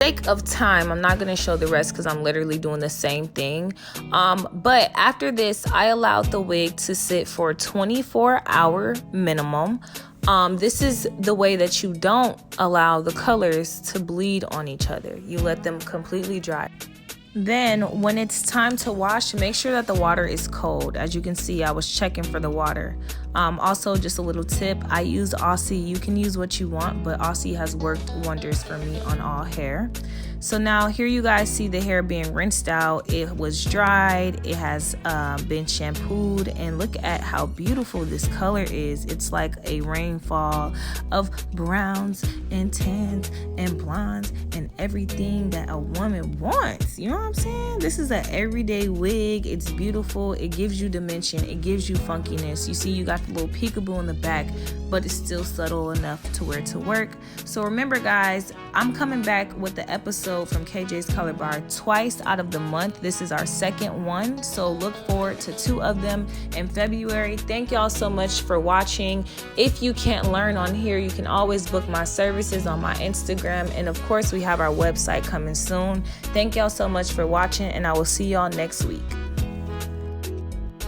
sake of time, I'm not going to show the rest because I'm literally doing the same thing. But after this, I allowed the wig to sit for a 24-hour minimum. This is the way that you don't allow the colors to bleed on each other. You let them completely dry. Then when it's time to wash, make sure that the water is cold. As you can see, I was checking for the water. Also, just a little tip, I use Aussie. You can use what you want, but Aussie has worked wonders for me on all hair. So now here you guys see the hair being rinsed out. It was dried, it has been shampooed, and look at how beautiful this color is. It's like a rainfall of browns and tans and blondes and everything that a woman wants. You know what I'm saying? This is an everyday wig. It's beautiful. It gives you dimension. It gives you funkiness. You see you got the little peekaboo in the back, but it's still subtle enough to wear to work. So remember guys, I'm coming back with the episode from KJ's Color Bar twice out of the month. This is our second one, so look forward to 2 of them in February. Thank y'all so much for watching. If you can't learn on here, you can always book my services on my Instagram, and of course we have our website coming soon. Thank y'all so much for watching, and I will see y'all next week.